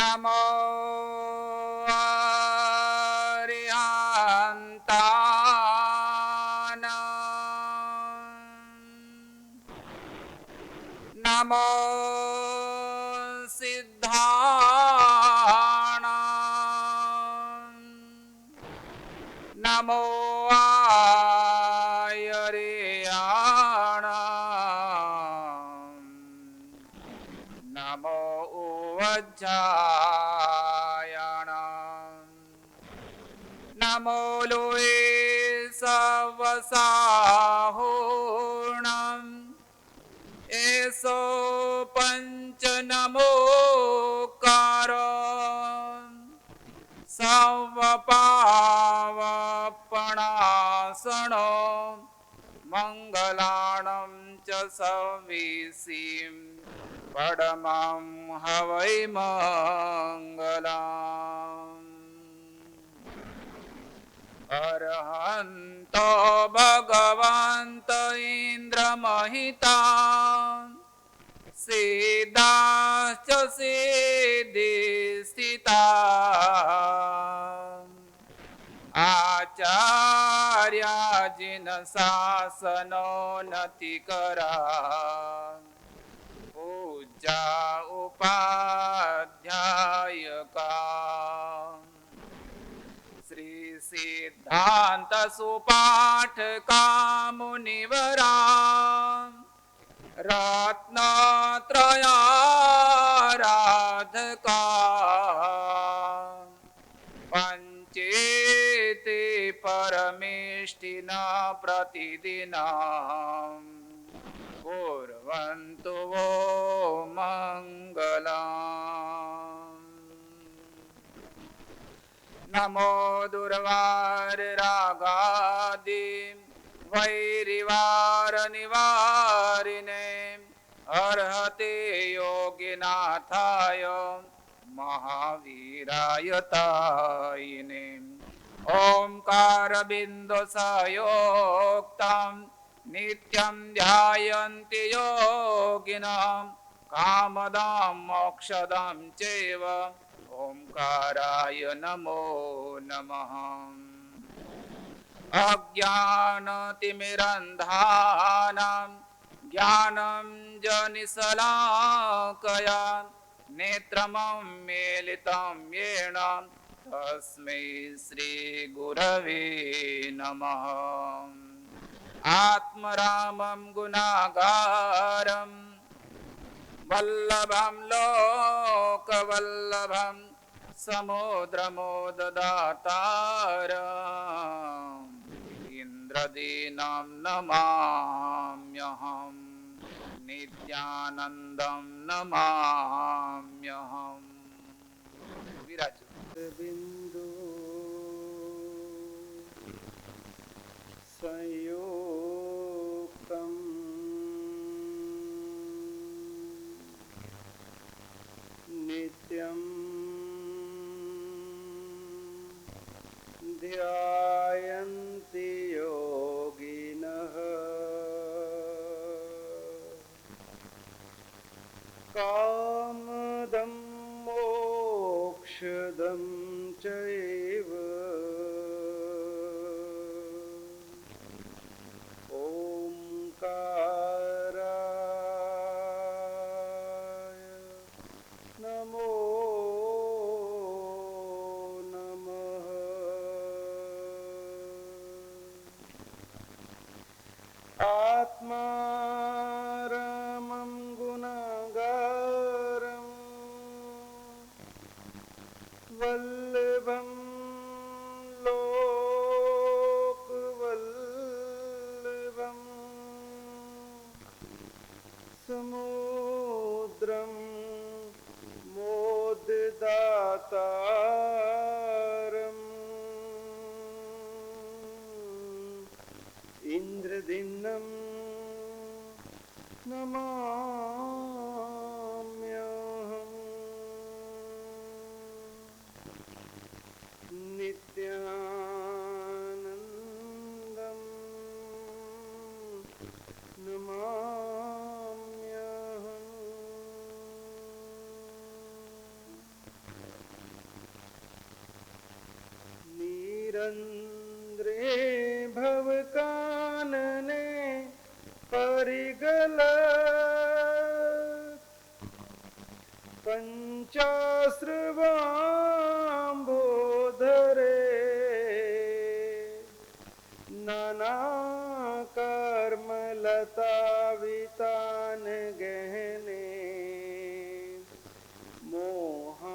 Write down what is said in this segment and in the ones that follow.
नमो अरिहन्तानां नमो सिद्धानां नमो आयर्याणां नमो उवज्जायाणां नमो लोये सवसाहोणां एषो पञ्च नमोकार सर्वपावपणासनो मङ्गलानं च सविषीं परमं हवै मङ्गलम् अर्हन्तो भगवन्त इन्द्रमहिता सिद्धाश्च सिद्धिस्थिता आचार्याजिन शासनोन्नतिकरा पूजा उपाध्यायका श्री सिद्धांत सुपाठका मुनिवरा रत्नत्रयाराधका पंचेते परमेष्टिना प्रतिदिनं कुर्वन्तु वो मङ्गलम् नमो दुर्वाररागादि वैरिवारनिवारिणे अर्हते योगिनाथाय महावीराय तायिने ओंकारबिन्दुसयोक्तं नित्यं ध्यायन्ति योगिनः कामदां मोक्षदां चैव ओंकाराय नमो नमः अज्ञानतिमिरन्धानां ज्ञानं जनिशलाकया नेत्रमं येन तस्मै श्रीगुरवे नमः आत्मरामं गुणागारं वल्लभं लोकवल्लभं समुद्रमोददातारम् इन्द्रदीनं नमाम्यहम् नित्यानन्दं नमाम्यहम् विराज बिंदु संयुक्तं नित्यं ध्यायन्ति योगिनः कामदं मोक्षदं चैव ओंकाराय नमो नमः आत्मारामं गुणागारं वल्लभं लोकवल्लभं समुद्रं मोददातारम् इन्द्रदिनं नमाम्यहम् नित्यानन्दं नमाम्यहम् रंध्रे भवकानने परिगल पंचाश्रवांबोधरे नाना कर्मलता वितान गहने मोहांधकारो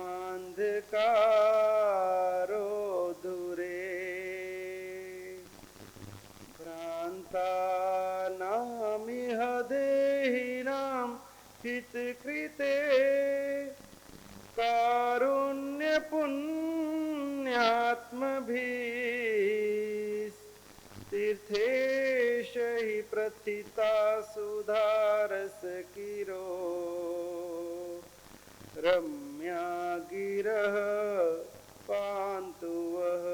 धुरे भ्रांता नामिह देहिनां हितकृते कारुण्य पुण्यात्मभिः तीर्थेश हि प्रथिता सुधारस किरो रम्या गिरः पान्तु वः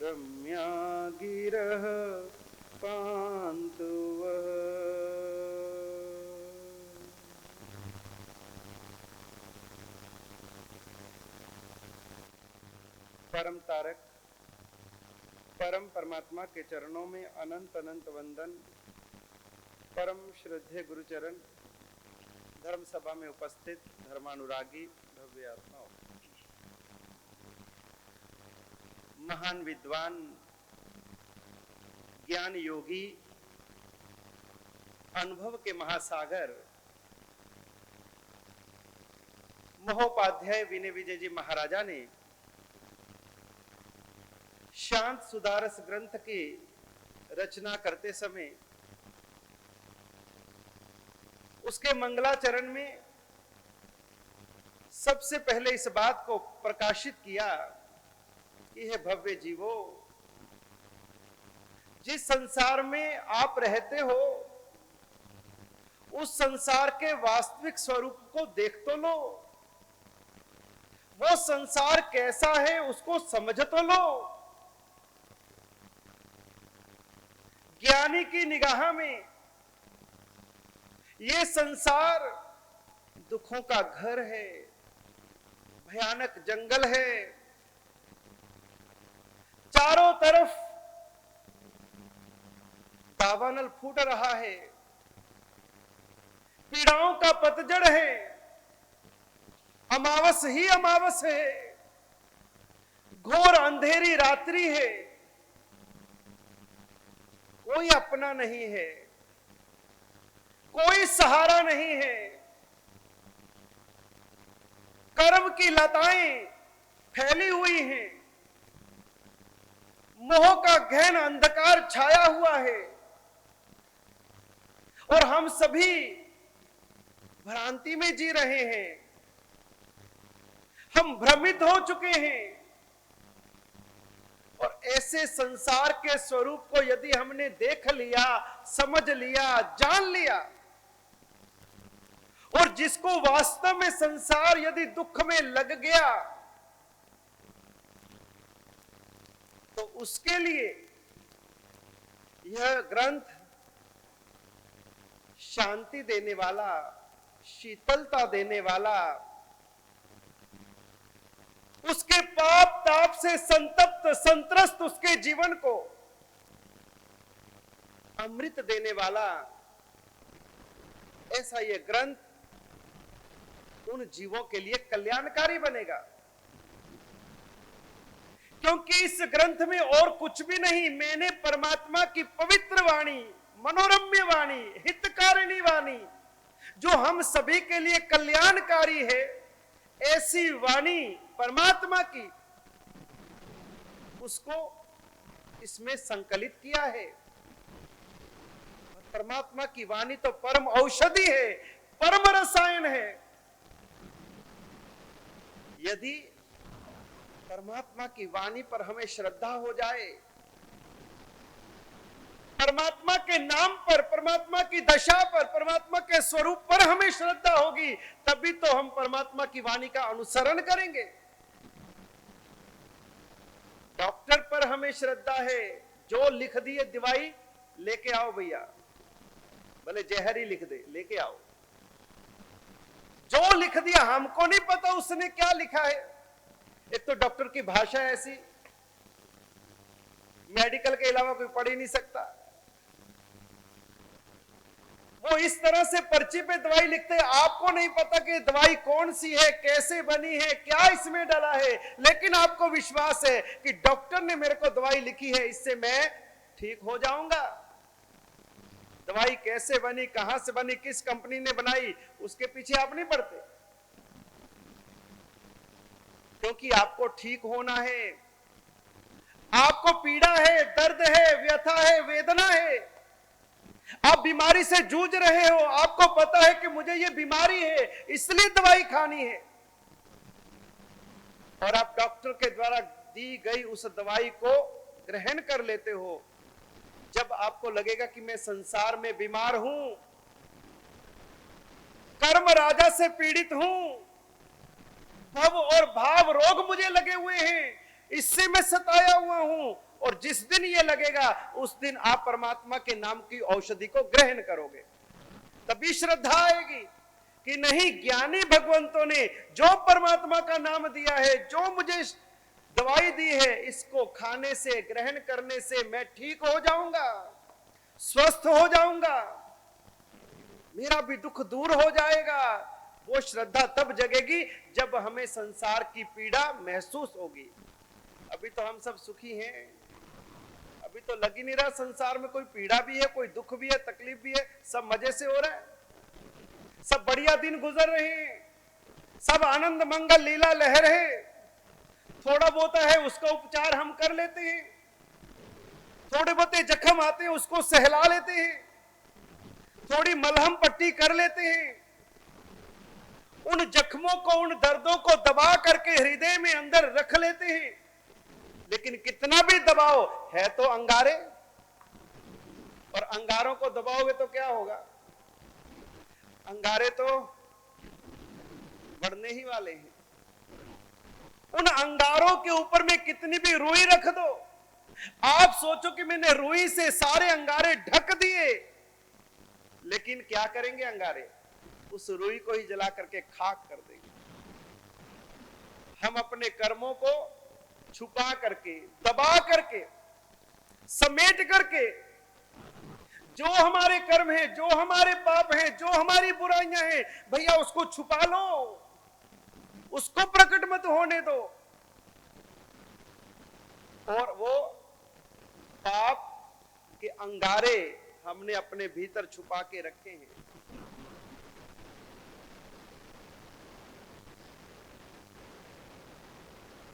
रम्या गिरः पान्तु वः। परम तारक परम परमात्मा के चरणों में अनंत अनंत वंदन। परम श्रद्धेय गुरुचरण, धर्म सभा में उपस्थित धर्मानुरागी भव्य आत्माओं, महान विद्वान ज्ञान योगी अनुभव के महासागर महोपाध्याय विनय विजय जी महाराजा ने शांत सुधारस ग्रंथ की रचना करते समय उसके मंगलाचरण में सबसे पहले इस बात को प्रकाशित किया कि हे भव्य जीवो, जिस संसार में आप रहते हो उस संसार के वास्तविक स्वरूप को देख तो लो। वो संसार कैसा है उसको समझ तो लो। ज्ञानी की निगाह में ये संसार दुखों का घर है, भयानक जंगल है, चारों तरफ दावानल फूट रहा है, पीड़ाओं का पतझड़ है, अमावस ही अमावस है, घोर अंधेरी रात्रि है, कोई अपना नहीं है, कोई सहारा नहीं है, कर्म की लताएं फैली हुई हैं, मोह का गहन अंधकार छाया हुआ है और हम सभी भ्रांति में जी रहे हैं। हम भ्रमित हो चुके हैं और ऐसे संसार के स्वरूप को यदि हमने देख लिया, समझ लिया, जान लिया और जिसको वास्तव में संसार यदि दुख में लग गया तो उसके लिए यह ग्रंथ शांति देने वाला, शीतलता देने वाला, उसके पाप ताप से संतप्त संत्रस्त उसके जीवन को अमृत देने वाला ऐसा यह ग्रंथ उन जीवों के लिए कल्याणकारी बनेगा। क्योंकि इस ग्रंथ में और कुछ भी नहीं, मैंने परमात्मा की पवित्र वाणी, मनोरम्य वाणी, हितकारिणी वाणी जो हम सभी के लिए कल्याणकारी है, ऐसी वाणी परमात्मा की उसको इसमें संकलित किया है। परमात्मा की वाणी तो परम औषधि है, परम रसायन है। यदि परमात्मा की वाणी पर हमें श्रद्धा हो जाए, परमात्मा के नाम पर, परमात्मा की दशा पर, परमात्मा के स्वरूप पर हमें श्रद्धा होगी, तभी तो हम परमात्मा की वाणी का अनुसरण करेंगे। डॉक्टर पर हमें श्रद्धा है, जो लिख दिए दवाई लेके आओ भैया, भले जहर ही लिख दे, लेके आओ। जो लिख दिया हमको नहीं पता उसने क्या लिखा है, एक तो डॉक्टर की भाषा ऐसी, मेडिकल के अलावा कोई पढ़ ही नहीं सकता। वो इस तरह से पर्ची पे दवाई लिखते हैं, आपको नहीं पता कि दवाई कौन सी है, कैसे बनी है, क्या इसमें डाला है, लेकिन आपको विश्वास है कि डॉक्टर ने मेरे को दवाई लिखी है, इससे मैं ठीक हो जाऊंगा। दवाई कैसे बनी, कहां से बनी, किस कंपनी ने बनाई, उसके पीछे आप नहीं पड़ते, क्योंकि आपको ठीक होना है। आपको पीड़ा है, दर्द है, व्यथा है, वेदना है, आप बीमारी से जूझ रहे हो, आपको पता है कि मुझे ये बीमारी है इसलिए दवाई खानी है, और आप डॉक्टर के द्वारा दी गई उस दवाई को ग्रहण कर लेते हो। जब आपको लगेगा कि मैं संसार में बीमार हूं, कर्म राजा से पीड़ित हूं, भव और भाव रोग मुझे लगे हुए हैं, इससे मैं सताया हुआ हूं, और जिस दिन ये लगेगा उस दिन आप परमात्मा के नाम की औषधि को ग्रहण करोगे। तभी श्रद्धा आएगी कि नहीं, ज्ञानी भगवंतों ने जो परमात्मा का नाम दिया है, जो मुझे दवाई दी है, इसको खाने से, ग्रहण करने से मैं ठीक हो जाऊंगा, स्वस्थ हो जाऊंगा, मेरा भी दुख दूर हो जाएगा। वो श्रद्धा तब जगेगी जब हमें संसार की पीड़ा महसूस होगी। अभी तो हम सब सुखी हैं, अभी तो लग ही नहीं रहा संसार में कोई पीड़ा भी है, कोई दुख भी है, तकलीफ भी है, सब मजे से हो रहा है, सब बढ़िया दिन गुजर रहे हैं, सब आनंद मंगल लीला लहर है। थोड़ा बहुत है उसका उपचार हम कर लेते हैं, थोड़े बहुत जख्म आते हैं उसको सहला लेते हैं, थोड़ी मलहम पट्टी कर लेते हैं, उन जख्मों को, उन दर्दों को दबा करके हृदय में अंदर रख लेते हैं। लेकिन कितना भी दबाओ, है तो अंगारे, और अंगारों को दबाओगे तो क्या होगा, अंगारे तो बढ़ने ही वाले हैं। उन अंगारों के ऊपर में कितनी भी रुई रख दो, आप सोचो कि मैंने रुई से सारे अंगारे ढक दिए, लेकिन क्या करेंगे अंगारे, उस रुई को ही जला करके खाक कर देंगे। हम अपने कर्मों को छुपा करके, दबा करके, समेट करके, जो हमारे कर्म हैं, जो हमारे पाप हैं, जो हमारी बुराइयां हैं, भैया उसको छुपा लो, उसको प्रकट मत होने दो। और वो पाप के अंगारे हमने अपने भीतर छुपा के रखे हैं।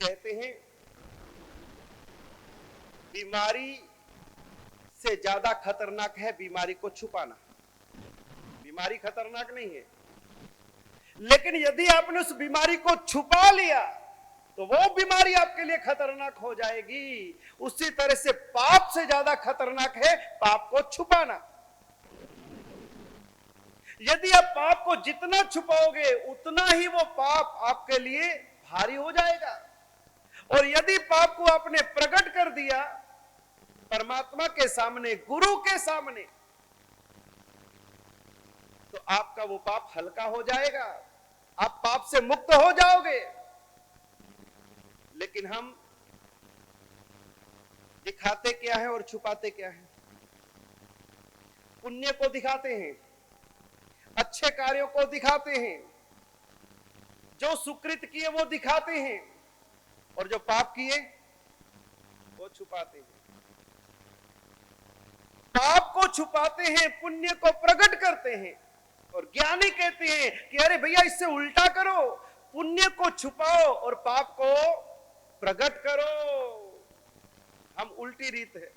कहते हैं बीमारी से ज्यादा खतरनाक है बीमारी को छुपाना। बीमारी खतरनाक नहीं है, लेकिन यदि आपने उस बीमारी को छुपा लिया तो वो बीमारी आपके लिए खतरनाक हो जाएगी। उसी तरह से पाप से ज्यादा खतरनाक है पाप को छुपाना। यदि आप पाप को जितना छुपाओगे उतना ही वो पाप आपके लिए भारी हो जाएगा, और यदि पाप को आपने प्रकट कर दिया परमात्मा के सामने, गुरु के सामने, तो आपका वो पाप हल्का हो जाएगा, आप पाप से मुक्त हो जाओगे। लेकिन हम दिखाते क्या है और छुपाते क्या है? पुण्य को दिखाते हैं, अच्छे कार्यों को दिखाते हैं, जो सुकृत किए वो दिखाते हैं, और जो पाप किए वो छुपाते हैं। पाप को छुपाते हैं, पुण्य को प्रकट करते हैं, और ज्ञानी कहते हैं कि अरे भैया इससे उल्टा करो, पुण्य को छुपाओ और पाप को प्रकट करो। हम उल्टी रीत है,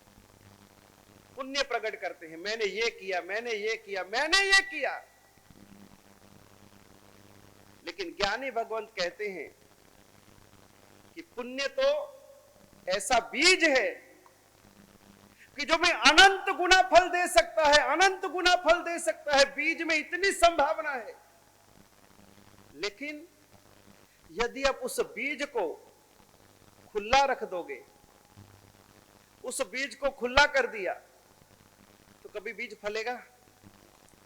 पुण्य प्रकट करते हैं, मैंने ये किया, मैंने ये किया, मैंने ये किया। लेकिन ज्ञानी भगवंत कहते हैं कि पुण्य तो ऐसा बीज है कि जो मैं अनंत गुना फल दे सकता है, अनंत गुना फल दे सकता है। बीज में इतनी संभावना है, लेकिन यदि आप उस बीज को खुला रख दोगे, उस बीज को खुला कर दिया तो कभी बीज फलेगा?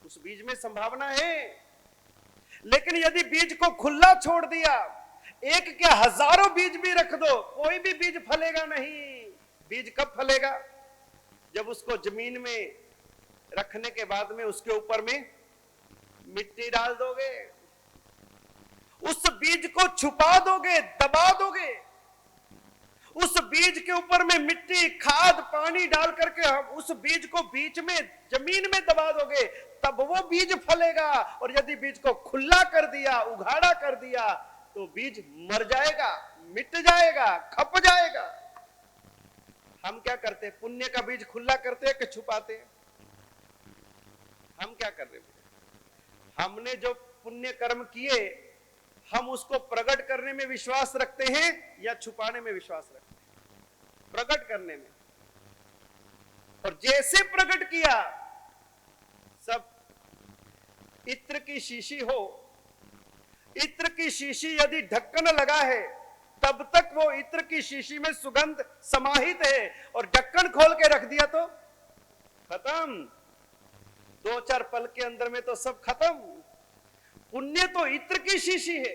उस बीज में संभावना है, लेकिन यदि बीज को खुला छोड़ दिया, एक क्या हजारों बीज भी रख दो, कोई भी बीज फलेगा नहीं। बीज कब फलेगा? जब उसको जमीन में रखने के बाद में उसके ऊपर में मिट्टी डाल दोगे, उस बीज को छुपा दोगे, दबा दोगे, उस बीज के ऊपर में मिट्टी, खाद, पानी डाल करके हम उस बीज को बीच में जमीन में दबा दोगे, तब वो बीज फलेगा। और यदि बीज को खुला कर दिया, उघाड़ा कर दिया, तो बीज मर जाएगा, मिट जाएगा, खप जाएगा। हम क्या करते हैं? पुण्य का बीज खुला करते हैं कि छुपाते हैं? हम क्या कर रहे हैं? हमने जो पुण्य कर्म किए, हम उसको प्रकट करने में विश्वास रखते हैं या छुपाने में विश्वास रखते हैं? प्रकट करने में। और जैसे प्रकट किया, सब इत्र की शीशी हो, इत्र की शीशी यदि ढक्कन लगा है, तब तक वो इत्र की शीशी में सुगंध समाहित है, और ढक्कन खोल के रख दिया तो खत्म। 2-4 पल के अंदर में तो सब खत्म। पुण्य तो इत्र की शीशी है,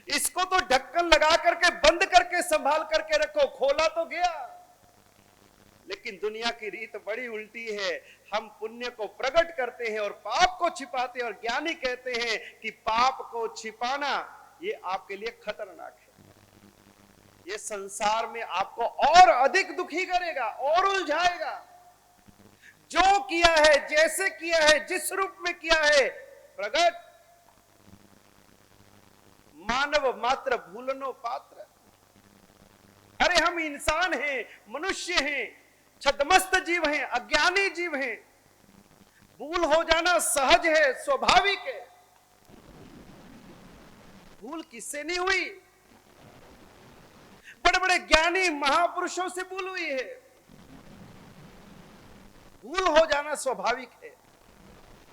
इसको तो ढक्कन लगा करके बंद करके संभाल करके रखो, खोला तो गया। लेकिन दुनिया की रीत बड़ी उल्टी है। हम पुण्य को प्रकट करते हैं और पाप को छिपाते हैं, और ज्ञानी कहते हैं कि पाप को छिपाना ये आपके लिए खतरनाक है। ये संसार में आपको और अधिक दुखी करेगा और उलझाएगा। जो किया है, जैसे किया है, जिस रूप में किया है, प्रगट मानव मात्र भूलनो पात्र। अरे हम इंसान हैं, मनुष्य हैं, छद्मस्त जीव हैं, अज्ञानी जीव हैं। भूल हो जाना सहज है, स्वाभाविक है। भूल किससे नहीं हुई? बड़े बड़े ज्ञानी महापुरुषों से भूल हुई है। भूल हो जाना स्वाभाविक है,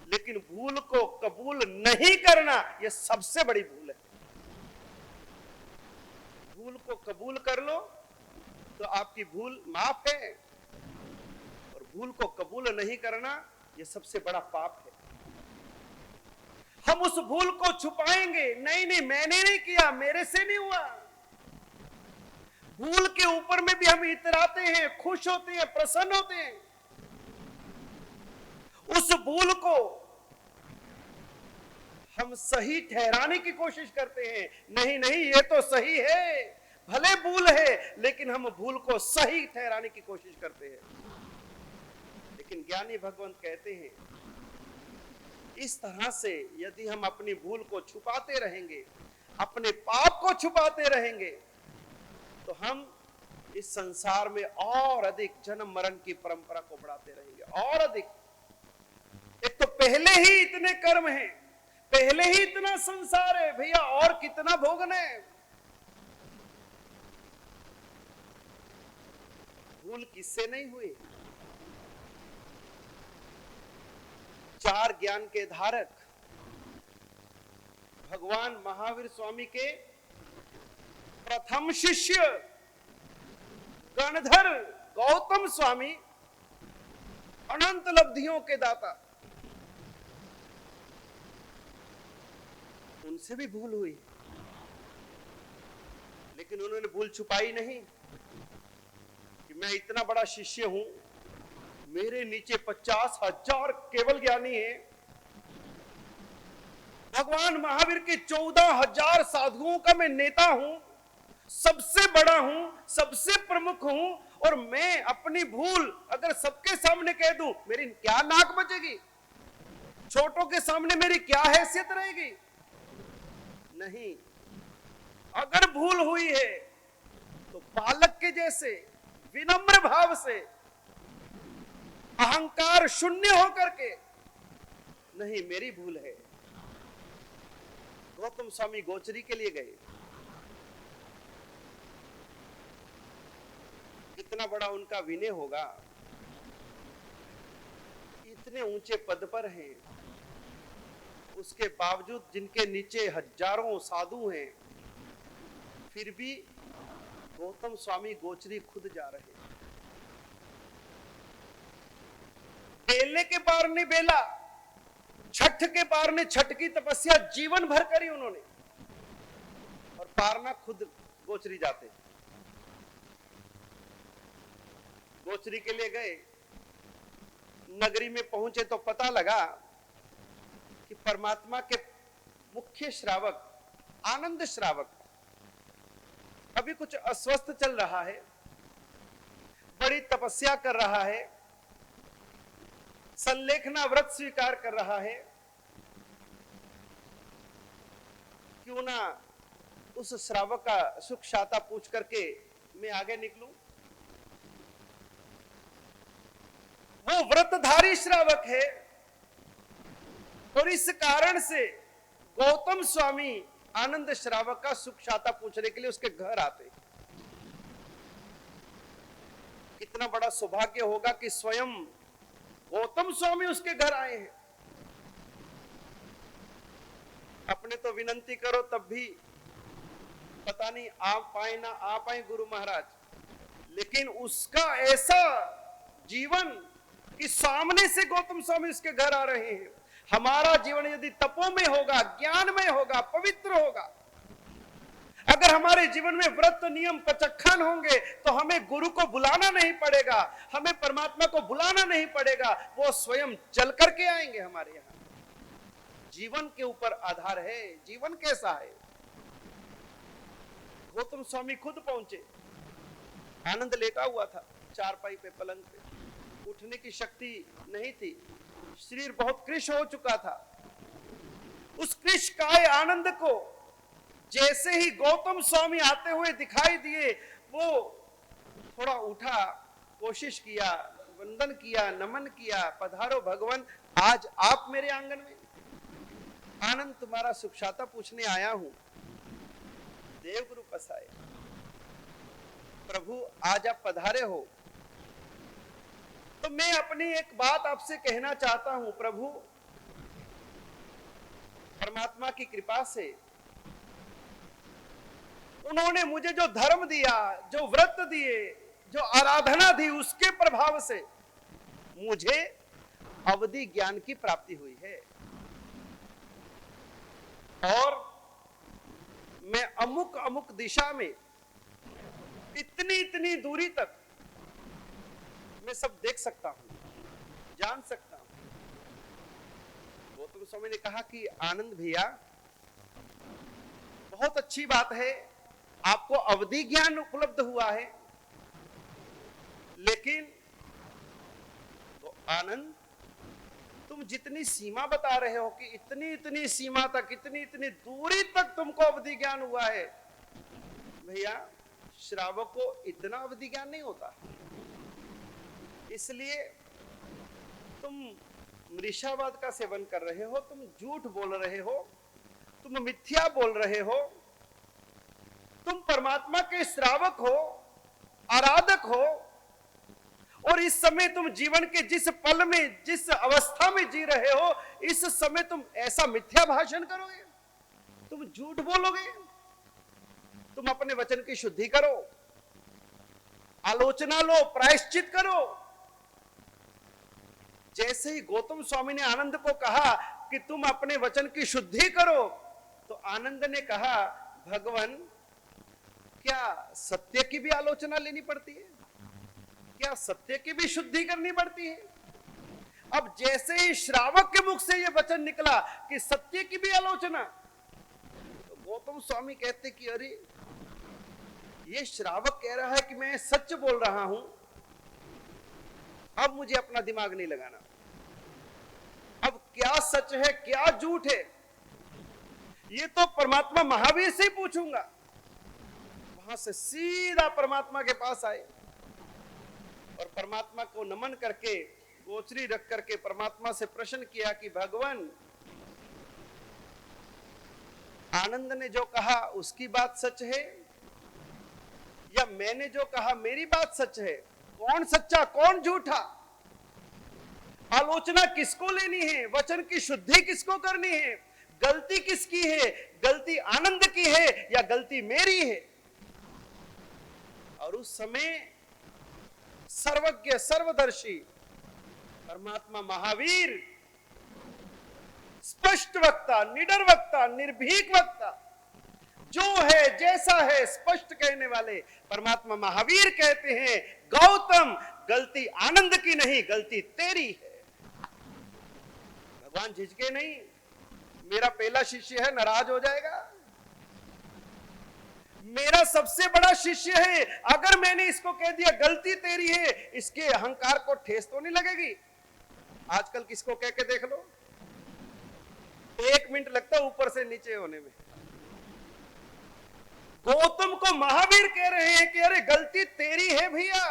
लेकिन भूल को कबूल नहीं करना यह सबसे बड़ी भूल है। भूल को कबूल कर लो तो आपकी भूल माफ है, और भूल को कबूल नहीं करना यह सबसे बड़ा पाप है। हम उस भूल को छुपाएंगे, नहीं नहीं मैंने नहीं किया, मेरे से नहीं हुआ। भूल के ऊपर में भी हम इतराते हैं, खुश होते हैं, प्रसन्न होते हैं। उस भूल को हम सही ठहराने की कोशिश करते हैं। नहीं नहीं ये तो सही है, भले भूल है, लेकिन हम भूल को सही ठहराने की कोशिश करते हैं। लेकिन ज्ञानी भगवंत कहते हैं, इस तरह से यदि हम अपनी भूल को छुपाते रहेंगे, अपने पाप को छुपाते रहेंगे, तो हम इस संसार में और अधिक जन्म मरण की परंपरा को बढ़ाते रहेंगे, और अधिक। एक तो पहले ही इतने कर्म हैं, पहले ही इतना संसार है भैया, और कितना भोगना है। भूल किससे नहीं हुई? 4 ज्ञान के धारक भगवान महावीर स्वामी के प्रथम शिष्य गणधर गौतम स्वामी, अनंत लब्धियों के दाता, उनसे भी भूल हुई, लेकिन उन्होंने भूल छुपाई नहीं कि मैं इतना बड़ा शिष्य हूं, मेरे नीचे 50,000 केवल ज्ञानी हैं। भगवान महावीर के 14,000 साधुओं का मैं नेता हूं, सबसे बड़ा हूं, सबसे प्रमुख हूं, और मैं अपनी भूल अगर सबके सामने कह दूं, मेरी क्या नाक बचेगी? छोटों के सामने मेरी क्या हैसियत रहेगी? नहीं, अगर भूल हुई है तो बालक के जैसे विनम्र भाव से, अहंकार शून्य होकर के, नहीं मेरी भूल है। गौतम स्वामी गोचरी के लिए गए, कितना बड़ा उनका विनय होगा। इतने ऊंचे पद पर हैं, उसके बावजूद जिनके नीचे हजारों साधु हैं, फिर भी गौतम स्वामी गोचरी खुद जा रहे हैं। बेलने के पार ने बेला, छठ के पार ने छठ की तपस्या जीवन भर करी उन्होंने, और पारना खुद गोचरी जाते। गोचरी के लिए गए, नगरी में पहुंचे तो पता लगा कि परमात्मा के मुख्य श्रावक आनंद श्रावक अभी कुछ अस्वस्थ चल रहा है, बड़ी तपस्या कर रहा है, संलेखना व्रत स्वीकार कर रहा है। क्यों ना उस श्रावक का सुख शाता पूछ करके मैं आगे निकलूं। वो व्रतधारी श्रावक है और इस कारण से गौतम स्वामी आनंद श्रावक का सुख शाता पूछने के लिए उसके घर आते। कितना बड़ा सौभाग्य होगा कि स्वयं गौतम स्वामी उसके घर आए हैं। अपने तो विनंती करो तब भी पता नहीं आ पाए ना आ पाए गुरु महाराज, लेकिन उसका ऐसा जीवन कि सामने से गौतम स्वामी उसके घर आ रहे हैं। हमारा जीवन यदि तपों में होगा, ज्ञान में होगा, पवित्र होगा, अगर हमारे जीवन में व्रत नियम पचखन होंगे तो हमें गुरु को बुलाना नहीं पड़ेगा, हमें परमात्मा को बुलाना नहीं पड़ेगा, वो स्वयं चल करके आएंगे हमारे यहाँ। जीवन के ऊपर आधार है, जीवन कैसा है। गौतम स्वामी खुद पहुंचे, आनंद लेटा हुआ था चारपाई पे, पलंग पे, उठने की शक्ति नहीं थी, शरीर बहुत कृश हो चुका था। उस कृश काय आनंद को जैसे ही गौतम स्वामी आते हुए दिखाई दिए, वो थोड़ा उठा, कोशिश किया, वंदन किया, नमन किया, पधारो भगवान, आज आप मेरे आंगन में। आनंद तुम्हारा सुखशाता पूछने आया हूं। देवगुरु पसाए, प्रभु आज आप पधारे हो तो मैं अपनी एक बात आपसे कहना चाहता हूं। प्रभु, परमात्मा की कृपा से उन्होंने मुझे जो धर्म दिया, जो व्रत दिए, जो आराधना दी, उसके प्रभाव से मुझे अवधि ज्ञान की प्राप्ति हुई है और मैं अमुक अमुक दिशा में इतनी इतनी दूरी तक मैं सब देख सकता हूं, जान सकता हूं। गौतम स्वामी ने कहा कि आनंद भैया, बहुत अच्छी बात है, आपको अवधि ज्ञान उपलब्ध हुआ है, लेकिन तो आनंद, तुम जितनी सीमा बता रहे हो कि इतनी इतनी सीमा तक, इतनी इतनी दूरी तक तुमको अवधि ज्ञान हुआ है, भैया श्रावक को इतना अवधि ज्ञान नहीं होता। इसलिए तुम मृषावाद का सेवन कर रहे हो, तुम झूठ बोल रहे हो, तुम मिथ्या बोल रहे हो, तुम परमात्मा के श्रावक हो, आराधक हो, और इस समय तुम जीवन के जिस पल में, जिस अवस्था में जी रहे हो, इस समय तुम ऐसा मिथ्या भाषण करोगे, तुम झूठ बोलोगे। तुम अपने वचन की शुद्धि करो, आलोचना लो, प्रायश्चित करो। जैसे ही गौतम स्वामी ने आनंद को कहा कि तुम अपने वचन की शुद्धि करो, तो आनंद ने कहा, भगवान, क्या सत्य की भी आलोचना लेनी पड़ती है? क्या सत्य की भी शुद्धि करनी पड़ती है? अब जैसे ही श्रावक के मुख से यह वचन निकला कि सत्य की भी आलोचना, तो गौतम स्वामी कहते कि अरे, ये श्रावक कह रहा है कि मैं सच बोल रहा हूं, अब मुझे अपना दिमाग नहीं लगाना। अब क्या सच है, क्या झूठ है, ये तो परमात्मा महावीर से ही पूछूंगा। वहां से सीधा परमात्मा के पास आए और परमात्मा को नमन करके, गोचरी रख करके परमात्मा से प्रश्न किया कि भगवान, आनंद ने जो कहा उसकी बात सच है या मैंने जो कहा मेरी बात सच है? कौन सच्चा, कौन झूठा? आलोचना किसको लेनी है? वचन की शुद्धि किसको करनी है? गलती किसकी है? गलती आनंद की है या गलती मेरी है? और उस समय सर्वज्ञ, सर्वदर्शी परमात्मा महावीर, स्पष्ट वक्ता, निडर वक्ता, निर्भीक वक्ता, जो है जैसा है स्पष्ट कहने वाले परमात्मा महावीर कहते हैं, गौतम गलती आनंद की नहीं, गलती तेरी है। भगवान झिझके नहीं, मेरा पहला शिष्य है नाराज हो जाएगा, मेरा सबसे बड़ा शिष्य है, अगर मैंने इसको कह दिया गलती तेरी है, इसके अहंकार को ठेस तो नहीं लगेगी। आजकल किसको कह के देख लो, 1 मिनट लगता है ऊपर से नीचे होने में। गौतम को महावीर कह रहे हैं कि अरे गलती तेरी है भैया।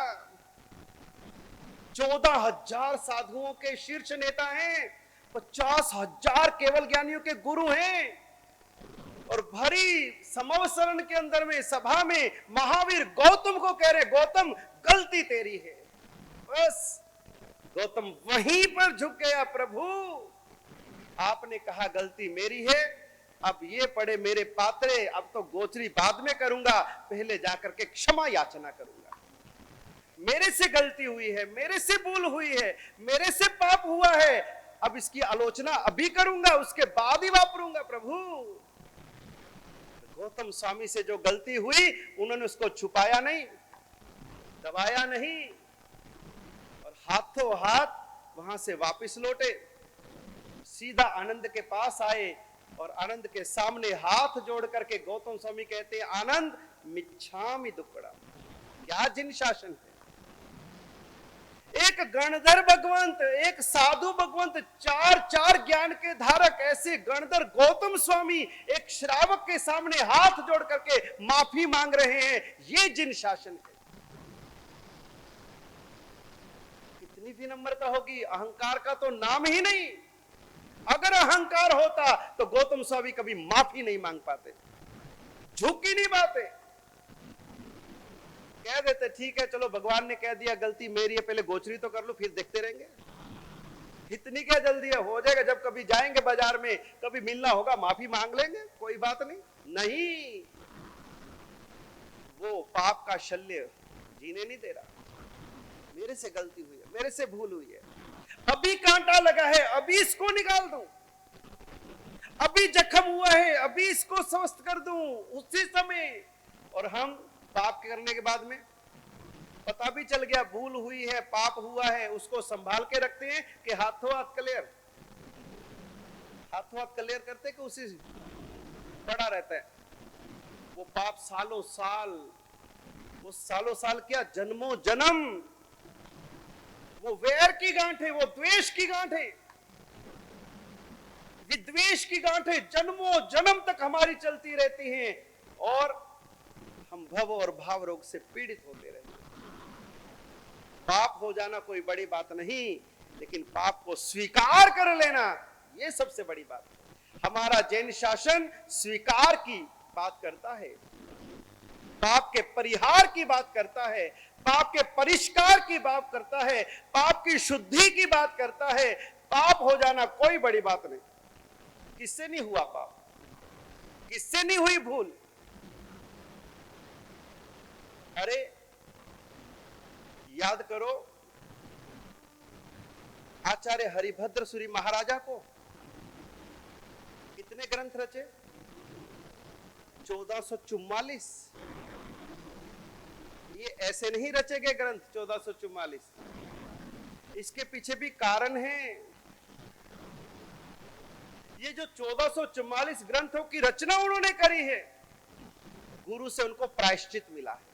14,000 साधुओं के शीर्ष नेता हैं, 50,000 केवल ज्ञानियों के गुरु हैं, और भरी समवसरण के अंदर में सभा में महावीर गौतम को कह रहे, गौतम गलती तेरी है। बस गौतम वहीं पर झुक गया, प्रभु आपने कहा गलती मेरी है, अब ये पड़े मेरे पात्रे, अब तो गोचरी बाद में करूंगा, पहले जाकर के क्षमा याचना करूंगा। मेरे से गलती हुई है, मेरे से भूल हुई है, मेरे से पाप हुआ है, अब इसकी आलोचना अभी करूंगा, उसके बाद ही वापरूंगा प्रभु। गौतम स्वामी से जो गलती हुई उन्होंने उसको छुपाया नहीं, दबाया नहीं, और हाथों हाथ वहां से वापस लौटे, सीधा आनंद के पास आए, और आनंद के सामने हाथ जोड़ करके गौतम स्वामी कहते हैं, आनंद मिच्छामि दुक्कड़ा। क्या जिन शासन है, एक गणधर भगवंत, एक साधु भगवंत, 4 ज्ञान के धारक ऐसे गणधर गौतम स्वामी एक श्रावक के सामने हाथ जोड़ करके माफी मांग रहे हैं, ये जिन शासन है। कितनी विनम्रता होगी, अहंकार का तो नाम ही नहीं। अगर अहंकार होता तो गौतम स्वामी कभी माफी नहीं मांग पाते, झुक ही नहीं पाते, कह देते ठीक है चलो भगवान ने कह दिया गलती मेरी है, पहले गोचरी तो कर लो फिर देखते रहेंगे। इतनी क्या जल्दी है, हो जाएगा, जब कभी जाएंगे बाजार में, कभी मिलना होगा माफी मांग लेंगे, कोई बात नहीं। नहीं, वो पाप का शल्य जीने नहीं दे रहा। मेरे से गलती हुई है, मेरे से भूल हुई है, अभी कांटा लगा है, अभी इसको निकाल दूं, अभी जख्म हुआ है, अभी इसको स्वस्थ कर दूं उसी समय। और हम पाप करने के बाद में पता भी चल गया भूल हुई है, पाप हुआ है, उसको संभाल के रखते हैं कि हाथों हाथ क्लियर, हाथों हाथ क्लियर करते कि उसी पड़ा रहता है। वो पाप सालों साल, वो सालों साल क्या जन्मों जन्म, वो वैर की गांठ है, वो द्वेष की गांठ है, विद्वेष की गांठ है, जन्मों जन्म तक हमारी चलती रहती है, और हम भव और भाव रोग से पीड़ित होते रहते हैं। पाप हो जाना कोई बड़ी बात नहीं, लेकिन पाप को स्वीकार कर लेना ये सबसे बड़ी बात है। हमारा जैन शासन स्वीकार की बात करता है, पाप के परिहार की बात करता है, पाप के परिष्कार की बात करता है, पाप की शुद्धि की बात करता है। पाप हो जाना कोई बड़ी बात नहीं। किससे नहीं हुआ पाप, किससे नहीं हुई भूल। अरे याद करो आचार्य हरिभद्र सूरी महाराजा को कितने ग्रंथ रचे, 1444। ये ऐसे नहीं रचे गए ग्रंथ 1444, इसके पीछे भी कारण है। ये जो 1444 ग्रंथों की रचना उन्होंने करी है, गुरु से उनको प्रायश्चित मिला है,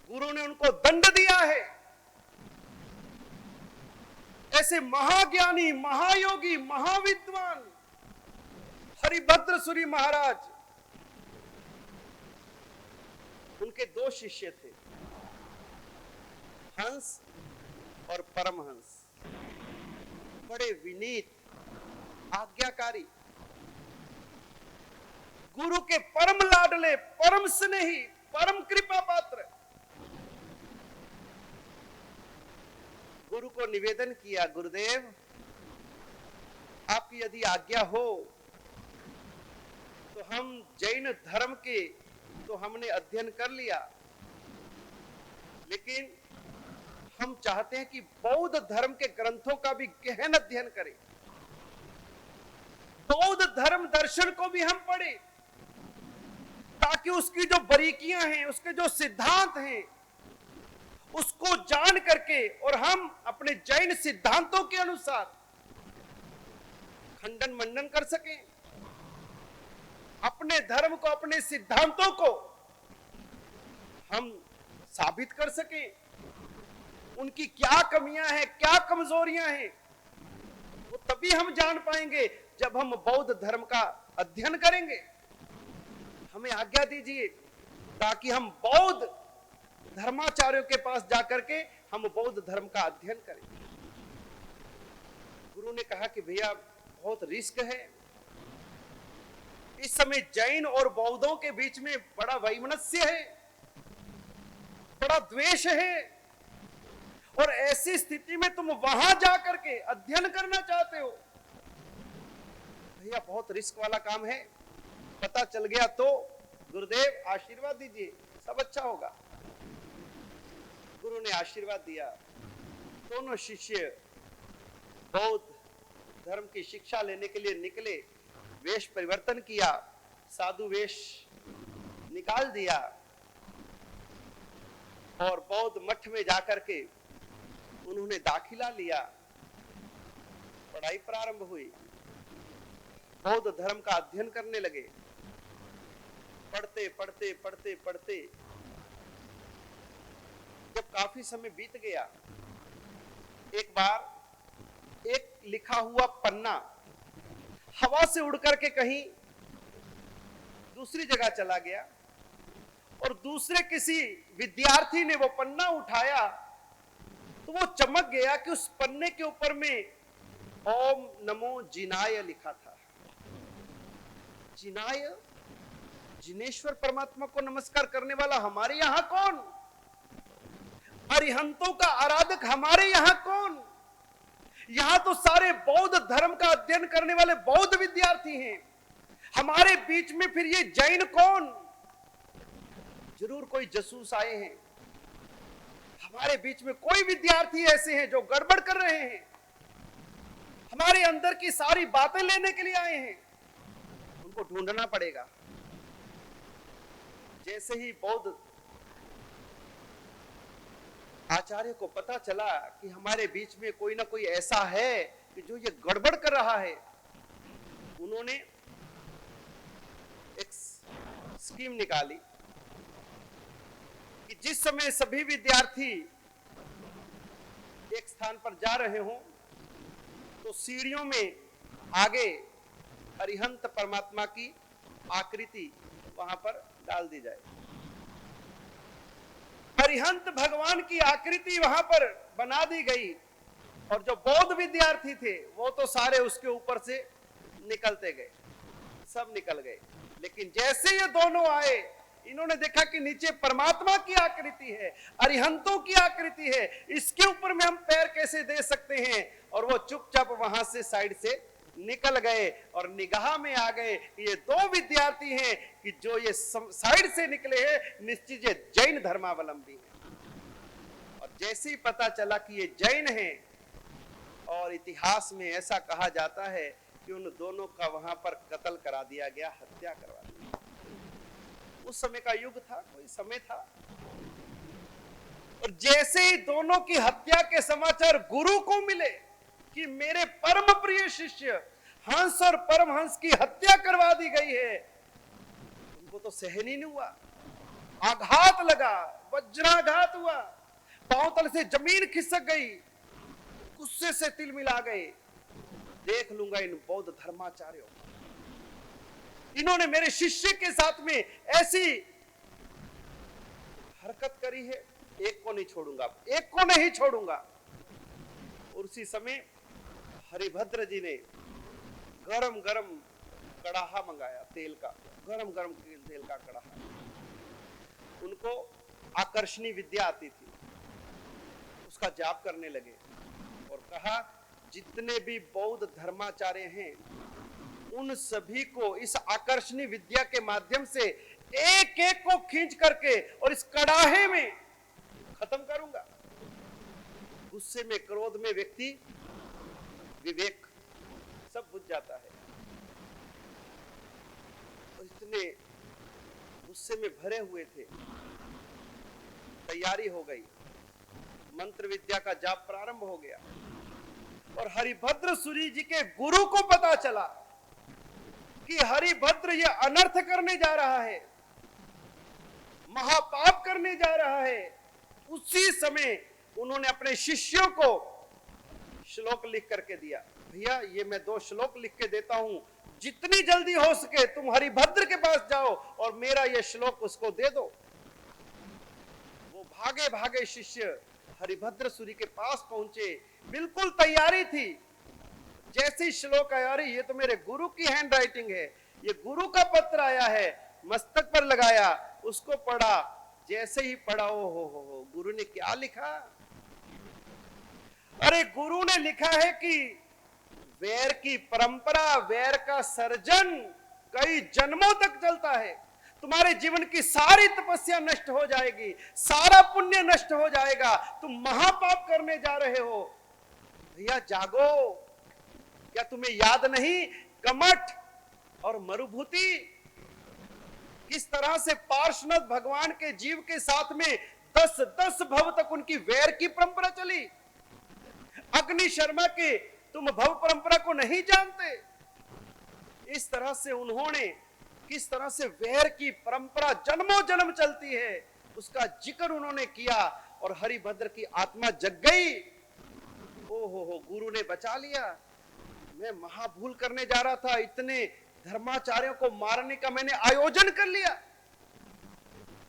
गुरु ने उनको दंड दिया है। ऐसे महाज्ञानी, महायोगी, महाविद्वान हरिभद्र सूरी महाराज, उनके 2 शिष्य थे, हंस और परमहंस। बड़े विनीत, आज्ञाकारी, गुरु के परम लाडले, परम स्नेही, परम कृपा पात्र। गुरु को निवेदन किया, गुरुदेव आपकी यदि आज्ञा हो तो हम जैन धर्म के तो हमने अध्ययन कर लिया, लेकिन हम चाहते हैं कि बौद्ध धर्म के ग्रंथों का भी गहन अध्ययन करें, बौद्ध धर्म दर्शन को भी हम पढ़ें। ताकि उसकी जो बारीकियां हैं, उसके जो सिद्धांत हैं, उसको जान करके और हम अपने जैन सिद्धांतों के अनुसार खंडन मंडन कर सकें, अपने धर्म को, अपने सिद्धांतों को हम साबित कर सकें, उनकी क्या कमियां हैं, क्या कमजोरियां हैं, वो तभी हम जान पाएंगे जब हम बौद्ध धर्म का अध्ययन करेंगे। हमें आज्ञा दीजिए ताकि हम बौद्ध धर्माचार्यों के पास जाकर के हम बौद्ध धर्म का अध्ययन करें। गुरु ने कहा कि भैया बहुत रिस्क है, इस समय जैन और बौद्धों के बीच में बड़ा वैमनस्य है, बड़ा द्वेष है, और ऐसी स्थिति में तुम वहां जाकर के अध्ययन करना चाहते हो, भैया बहुत रिस्क वाला काम है। पता चल गया तो गुरुदेव आशीर्वाद दीजिए, सब अच्छा होगा। गुरु ने आशीर्वाद दिया। दोनों शिष्य बौद्ध धर्म की शिक्षा लेने के लिए निकले, वेश परिवर्तन किया, साधु वेश निकाल दिया और बौद्ध मठ में जाकर के उन्होंने दाखिला लिया। पढ़ाई प्रारंभ हुई, बौद्ध धर्म का अध्ययन करने लगे। पढ़ते पढ़ते पढ़ते पढ़ते जब काफी समय बीत गया, एक बार एक लिखा हुआ पन्ना हवा से उड़कर के कहीं दूसरी जगह चला गया और दूसरे किसी विद्यार्थी ने वो पन्ना उठाया तो वो चमक गया कि उस पन्ने के ऊपर में ओम नमो जिनाय लिखा था। जिनाय, जिनेश्वर परमात्मा को नमस्कार करने वाला हमारे यहां कौन? अरिहंतों का आराधक हमारे यहां कौन? यहां तो सारे बौद्ध धर्म का अध्ययन करने वाले बौद्ध विद्यार्थी हैं, हमारे बीच में फिर ये जैन कौन? जरूर कोई जासूस आए हैं, हमारे बीच में कोई विद्यार्थी ऐसे हैं जो गड़बड़ कर रहे हैं, हमारे अंदर की सारी बातें लेने के लिए आए हैं, उनको ढूंढना पड़ेगा। जैसे ही बौद्ध आचार्य को पता चला कि हमारे बीच में कोई ना कोई ऐसा है कि जो ये गड़बड़ कर रहा है, उन्होंने एक स्कीम निकाली कि जिस समय सभी विद्यार्थी एक स्थान पर जा रहे हों तो सीढ़ियों में आगे अरिहंत परमात्मा की आकृति वहां पर डाल दी जाए। अरिहंत भगवान की आकृति वहां पर बना दी गई और जो बौद्ध विद्यार्थी थे वो तो सारे उसके ऊपर से निकलते गए, सब निकल गए। लेकिन जैसे ये दोनों आए, इन्होंने देखा कि नीचे परमात्मा की आकृति है, अरिहंतों की आकृति है, इसके ऊपर में हम पैर कैसे दे सकते हैं, और वो चुपचाप वहां से साइड से निकल गए और निगाह में आ गए कि ये दो विद्यार्थी हैं कि जो ये साइड से निकले हैं निश्चित ये जैन धर्मावलंबी हैं। और जैसे ही पता चला कि ये जैन हैं, और इतिहास में ऐसा कहा जाता है कि उन दोनों का वहां पर कत्ल करा दिया गया, हत्या करवा दी। उस समय का युग था, कोई समय था। और जैसे ही दोनों की हत्या के समाचार गुरु को मिले कि मेरे परम प्रिय शिष्य हंस और परमहंस की हत्या करवा दी गई है, उनको तो सहन ही नहीं हुआ, आघात लगा, वज्राघात हुआ, पांव तल से जमीन खिसक गई, गुस्से से तिल मिला गए। देख लूंगा इन बौद्ध धर्माचार्यों, इन्होंने मेरे शिष्य के साथ में ऐसी हरकत करी है, एक को नहीं छोड़ूंगा, एक को नहीं छोड़ूंगा। और उसी समय हरिभद्र जी ने गरम गरम कड़ाहा मंगाया, तेल का, गरम गरम तेल का कड़ाहा। उनको आकर्षणी विद्या आती थी, उसका जाप करने लगे और कहा जितने भी बौद्ध धर्माचार्य हैं उन सभी को इस आकर्षणी विद्या के माध्यम से एक एक को खींच करके और इस कड़ाहे में खत्म करूंगा। गुस्से में, क्रोध में व्यक्ति विवेक सब बुझ जाता है। और इतने गुस्से में भरे हुए थे। तैयारी हो गई, मंत्र विद्या का जाप प्रारंभ हो गया और हरिभद्र सूरी जी के गुरु को पता चला कि हरिभद्र ये अनर्थ करने जा रहा है, महापाप करने जा रहा है। उसी समय उन्होंने अपने शिष्यों को श्लोक लिख करके दिया, भैया ये मैं 2 श्लोक लिख के देता हूं, जितनी जल्दी हो सके तुम हरिभद्र के पास जाओ और मेरा ये श्लोक उसको दे दो। वो भागे भागे शिष्य हरिभद्र सूरी के पास पहुंचे, बिल्कुल तैयारी थी। जैसे श्लोक आया, अरे ये तो मेरे गुरु की हैंड राइटिंग है, ये गुरु का पत्र आया है, मस्तक पर लगाया, उसको पढ़ा। जैसे ही पढ़ा, हो गुरु ने क्या लिखा? अरे गुरु ने लिखा है कि वैर की परंपरा, वैर का सर्जन कई जन्मों तक चलता है, तुम्हारे जीवन की सारी तपस्या नष्ट हो जाएगी, सारा पुण्य नष्ट हो जाएगा, तुम महापाप करने जा रहे हो। भैया जागो, क्या तुम्हें याद नहीं कमठ और मरुभूति किस तरह से पार्श्वनाथ भगवान के जीव के साथ में 10-10 भव तक उनकी वैर की परंपरा चली। अग्नि शर्मा के तुम भव परंपरा को नहीं जानते। इस तरह से उन्होंने किस तरह से वैर की परंपरा जन्मों जन्म चलती है उसका जिक्र उन्होंने किया और हरिभद्र की आत्मा जग गई। हो गुरु ने बचा लिया, मैं महाभूल करने जा रहा था, इतने धर्माचार्यों को मारने का मैंने आयोजन कर लिया।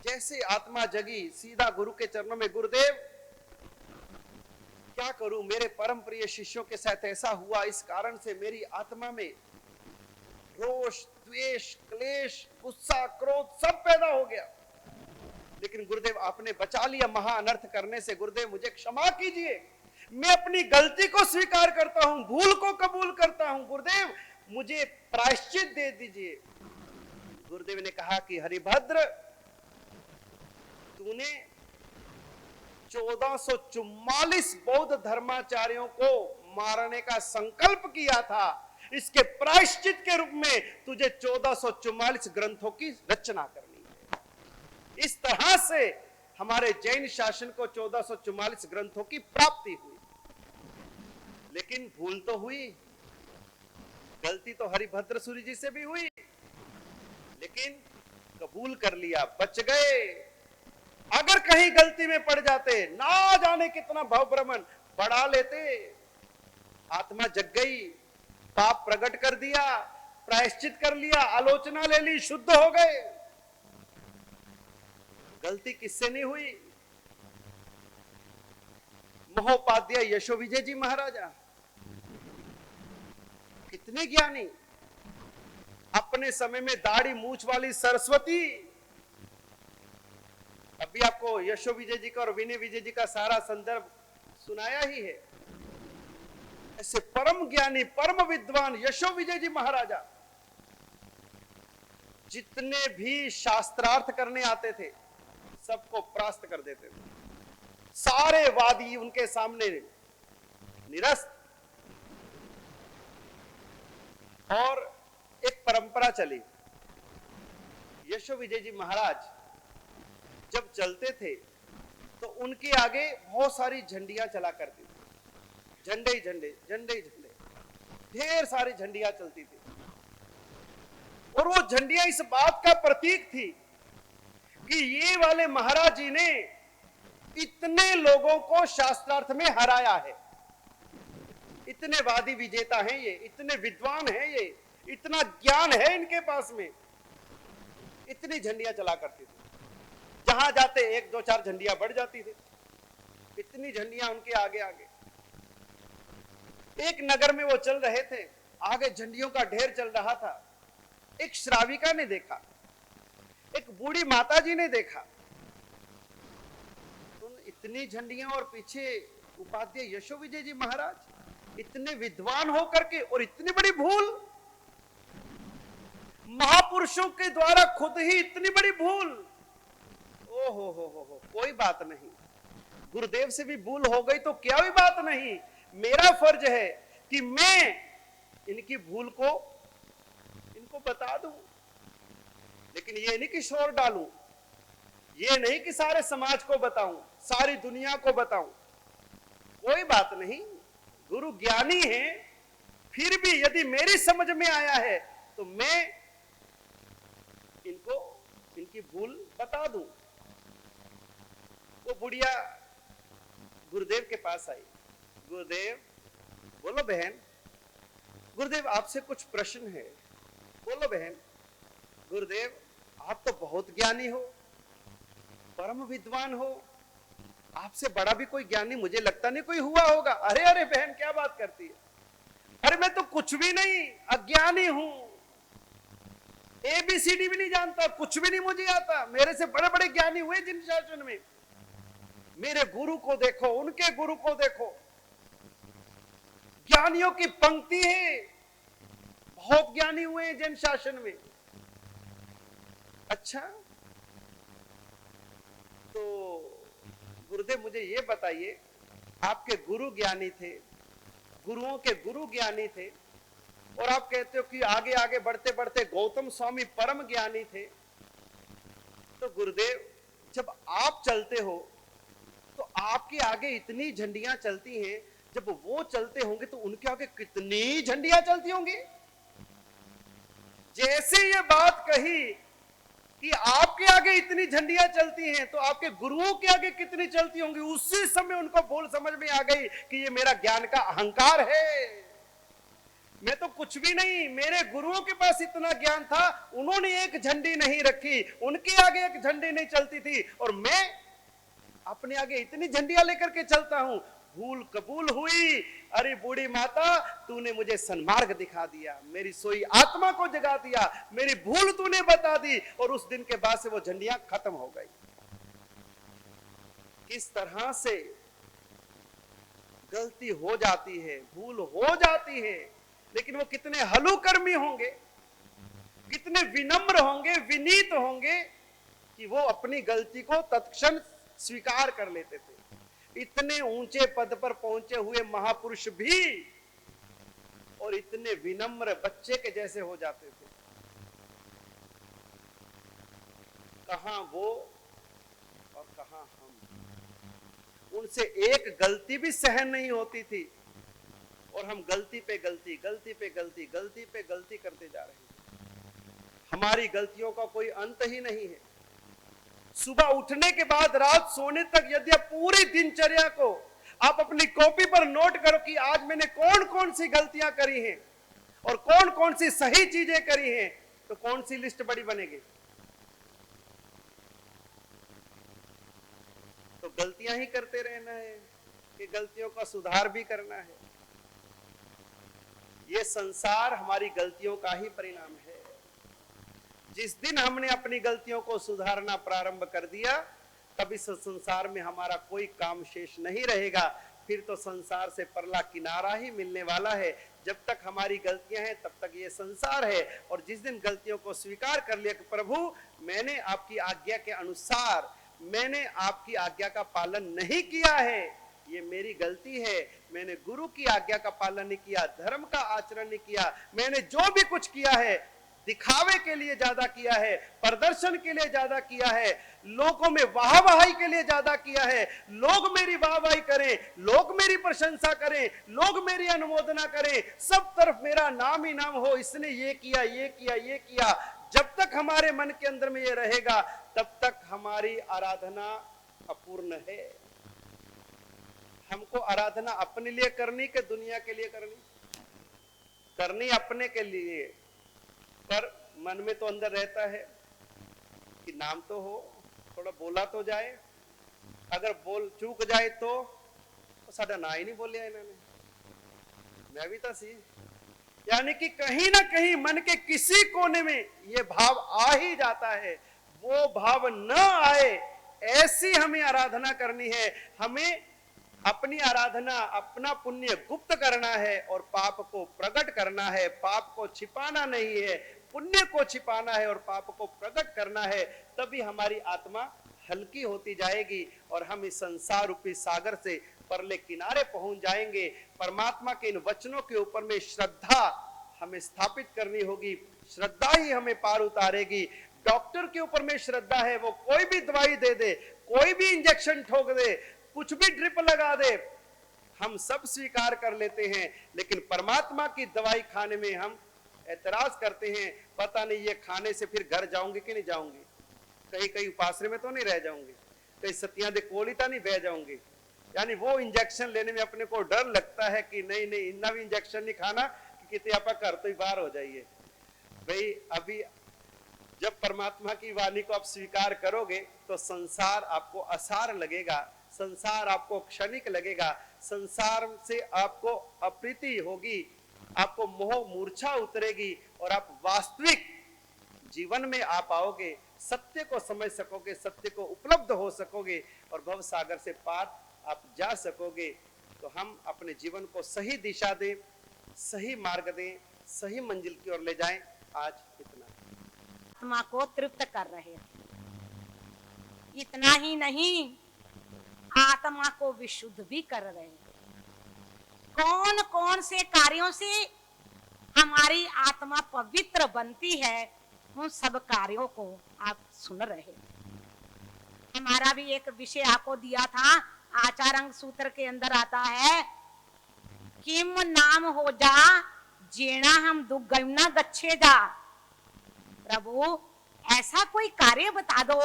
जैसे आत्मा जगी, सीधा गुरु के चरणों में, गुरुदेव क्या करूं, मेरे परम प्रिय शिष्यों के साथ ऐसा हुआ, इस कारण से मेरी आत्मा में रोष, द्वेष, क्लेश, गुस्सा, क्रोध सब पैदा हो गया, लेकिन गुरुदेव आपने बचा लिया महा अनर्थ करने से। गुरुदेव मुझे क्षमा कीजिए, मैं अपनी गलती को स्वीकार करता हूं, भूल को कबूल करता हूं, गुरुदेव मुझे प्रायश्चित दे दीजिए। गुरुदेव ने कहा कि हरिभद्र, तूने 1444 बौद्ध धर्माचार्यों को मारने का संकल्प किया था, इसके प्रायश्चित के रूप में तुझे 1444 ग्रंथों की रचना करनी है। इस तरह से हमारे जैन शासन को 1444 ग्रंथों की प्राप्ति हुई। लेकिन भूल तो हुई, गलती तो हरिभद्र सूरी जी से भी हुई, लेकिन कबूल कर लिया, बच गए। अगर कहीं गलती में पड़ जाते, ना जाने कितना भव भ्रमण बढ़ा लेते। आत्मा जग गई, पाप प्रकट कर दिया, प्रायश्चित कर लिया, आलोचना ले ली, शुद्ध हो गए। गलती किससे नहीं हुई? महोपाध्याय यशो विजय जी महाराजा कितने ज्ञानी, अपने समय में दाढ़ी मूछ वाली सरस्वती। अभी आपको यशो विजय जी का और विनय विजय जी का सारा संदर्भ सुनाया ही है। ऐसे परम ज्ञानी, परम विद्वान यशो विजय जी महाराजा जितने भी शास्त्रार्थ करने आते थे सबको परास्त कर देते थे, सारे वादी उनके सामने निरस्त। और एक परंपरा चली, यशो विजय जी महाराज जब चलते थे तो उनके आगे बहुत सारी झंडियां चला करती थी, झंडे ही झंडे, झंडे ही झंडे, ढेर सारी झंडियां चलती थी। और वो झंडियां इस बात का प्रतीक थी कि ये वाले महाराज जी ने इतने लोगों को शास्त्रार्थ में हराया है, इतने वादी विजेता हैं ये, इतने विद्वान हैं ये, इतना ज्ञान है इनके पास में। इतनी झंडियां चला करती थी, जहां जाते 1-2-4 झंडियां बढ़ जाती थी, इतनी झंडियां उनके आगे आगे। एक नगर में वो चल रहे थे, आगे झंडियों का ढेर चल रहा था। एक श्राविका ने देखा, एक बूढ़ी माता जी ने देखा, तो इतनी झंडियां और पीछे उपाध्याय यशो विजय जी महाराज, इतने विद्वान होकर के और इतनी बड़ी भूल, महापुरुषों के द्वारा खुद ही इतनी बड़ी भूल। ओ हो, कोई बात नहीं, गुरुदेव से भी भूल हो गई तो क्या भी बात नहीं, मेरा फर्ज है कि मैं इनकी भूल को इनको बता दूं। लेकिन ये नहीं कि शोर डालूं, ये नहीं कि सारे समाज को बताऊं, सारी दुनिया को बताऊं, कोई बात नहीं। गुरु ज्ञानी है, फिर भी यदि मेरी समझ में आया है तो मैं इनको इनकी भूल बता दूं। वो बुढ़िया गुरुदेव के पास आई। गुरुदेव, बोलो बहन। गुरुदेव, आपसे कुछ प्रश्न है। बोलो बहन। गुरुदेव, आप तो बहुत ज्ञानी हो, परम विद्वान हो, आपसे बड़ा भी कोई ज्ञानी मुझे लगता नहीं कोई हुआ होगा। अरे अरे बहन, क्या बात करती है? अरे मैं तो कुछ भी नहीं, अज्ञानी हूं, ABCD भी नहीं जानता, कुछ भी नहीं मुझे आता। मेरे से बड़े बड़े ज्ञानी हुए जिन शासन में। मेरे गुरु को देखो, उनके गुरु को देखो, ज्ञानियों की पंक्ति है, बहुत ज्ञानी हुए हैं जैन शासन में। अच्छा, तो गुरुदेव मुझे ये बताइए, आपके गुरु ज्ञानी थे, गुरुओं के गुरु ज्ञानी थे, और आप कहते हो कि आगे आगे बढ़ते बढ़ते गौतम स्वामी परम ज्ञानी थे। तो गुरुदेव, जब आप चलते हो तो आपके आगे इतनी झंडियां चलती हैं, जब वो चलते होंगे तो उनके आगे कितनी झंडियां चलती होंगी। जैसे ये बात कही कि आपके आगे इतनी झंडियां चलती हैं, तो आपके गुरुओं के आगे कितनी चलती होंगी। उसी समय उनको भूल समझ में आ गई कि ये मेरा ज्ञान का अहंकार है, मैं तो कुछ भी नहीं। मेरे गुरुओं के पास इतना ज्ञान था, उन्होंने एक झंडी नहीं रखी, उनके आगे एक झंडी नहीं चलती थी, और मैं अपने आगे इतनी झंडियां लेकर के चलता हूं। भूल कबूल हुई। अरे बूढ़ी माता, तूने मुझे सन्मार्ग दिखा दिया, मेरी सोई आत्मा को जगा दिया, मेरी भूल तूने बता दी, और उस दिन के बाद से वो झंडियां खत्म हो गई। किस तरह से गलती हो जाती है, भूल हो जाती है, लेकिन वो कितने हलुकर्मी होंगे, कितने विनम्र होंगे, विनीत होंगे कि वो अपनी गलती को तत्क्षण स्वीकार कर लेते थे। इतने ऊंचे पद पर पहुंचे हुए महापुरुष भी और इतने विनम्र बच्चे के जैसे हो जाते थे। कहां वो और कहां हम। उनसे एक गलती भी सहन नहीं होती थी, और हम गलती पे गलती, गलती पे गलती, गलती पे गलती करते जा रहे हैं। हमारी गलतियों का कोई अंत ही नहीं है। सुबह उठने के बाद रात सोने तक यदि आप पूरी दिनचर्या को आप अपनी कॉपी पर नोट करो कि आज मैंने कौन कौन सी गलतियां करी हैं और कौन कौन सी सही चीजें करी हैं, तो कौन सी लिस्ट बड़ी बनेगी। तो गलतियां ही करते रहना है कि गलतियों का सुधार भी करना है। ये संसार हमारी गलतियों का ही परिणाम है। जिस दिन हमने अपनी गलतियों को सुधारना प्रारंभ कर दिया, तब इस संसार में हमारा कोई काम शेष नहीं रहेगा। फिर तो संसार से परला किनारा ही मिलने वाला है। जब तक हमारी गलतियां हैं तब तक ये संसार है, और जिस दिन गलतियों को स्वीकार कर लिया कि प्रभु मैंने आपकी आज्ञा के अनुसार, मैंने आपकी आज्ञा का पालन नहीं किया है, ये मेरी गलती है, मैंने गुरु की आज्ञा का पालन नहीं किया, धर्म का आचरण नहीं किया, मैंने जो भी कुछ किया है दिखावे के लिए ज्यादा किया है, प्रदर्शन के लिए ज्यादा किया है, लोगों में वाहवाही के लिए ज्यादा किया है, लोग मेरी वाहवाही करें, लोग मेरी प्रशंसा करें, लोग मेरी अनुमोदना करें, सब तरफ मेरा नाम ही नाम हो, इसने ये किया, ये किया, ये किया। जब तक हमारे मन के अंदर में ये रहेगा, तब तक हमारी आराधना अपूर्ण है। हमको आराधना अपने लिए करनी कि दुनिया के लिए करनी? करनी अपने के लिए, पर मन में तो अंदर रहता है कि नाम तो हो, थोड़ा बोला तो जाए, अगर बोल चूक जाए तो साडा ना ही नहीं बोलिया इन्होंने, मैं भी तो सी। यानी कि कहीं ना कहीं मन के किसी कोने में ये भाव आ ही जाता है। वो भाव न आए ऐसी हमें आराधना करनी है। हमें अपनी आराधना, अपना पुण्य गुप्त करना है और पाप को प्रकट करना है। पाप को छिपाना नहीं है, पुण्य को छिपाना है और पाप को प्रकट करना है। तभी हमारी आत्मा हल्की होती जाएगी और हम इस संसार रूपी सागर से परले किनारे पहुंच जाएंगे। परमात्मा के इन वचनों के ऊपर में श्रद्धा हमें स्थापित करनी होगी। श्रद्धा ही हमें पार उतारेगी। डॉक्टर के ऊपर में श्रद्धा है, वो कोई भी दवाई दे दे, कोई भी इंजेक्शन ठोक दे, कुछ भी ड्रिप लगा दे, हम सब स्वीकार कर लेते हैं। लेकिन परमात्मा की दवाई खाने में हम एतराज करते हैं, पता नहीं ये खाने से फिर घर जाऊंगे कि नहीं जाऊंगे, कहीं कहीं उपासने में तो नहीं रह जाऊंगे, कहीं सतियां दे कोलिता नहीं बह जाऊंगे। यानी वो इंजेक्शन लेने में अपने को डर लगता है कि नहीं नहीं इतना भी इंजेक्शन नहीं खाना कि कितने आप घर तो ही बाहर हो जाइए। भाई अभी जब परमात्मा की वाणी को आप स्वीकार करोगे तो संसार आपको असार लगेगा, संसार आपको क्षणिक लगेगा, संसार से आपको अप्रीति होगी, आपको मोह मूर्छा उतरेगी और आप वास्तविक जीवन में आ पाओगे, सत्य को समझ सकोगे, सत्य को उपलब्ध हो सकोगे और भव सागर से पार आप जा सकोगे। तो हम अपने जीवन को सही दिशा दें, सही मार्ग दें, सही मंजिल की ओर ले जाएं। आज इतना आत्मा को तृप्त कर रहे हैं। इतना ही नहीं, आत्मा को विशुद्ध भी कर रहे हैं। कौन कौन से कार्यों से हमारी आत्मा पवित्र बनती है, उन सब कार्यों को आप सुन रहे हैं। हमारा भी एक विषय आपको दिया था, आचारंग सूत्र के अंदर आता है, किम नाम हो जा जेना हम दुर्गम गच्छे जा। प्रभु ऐसा कोई कार्य बता दो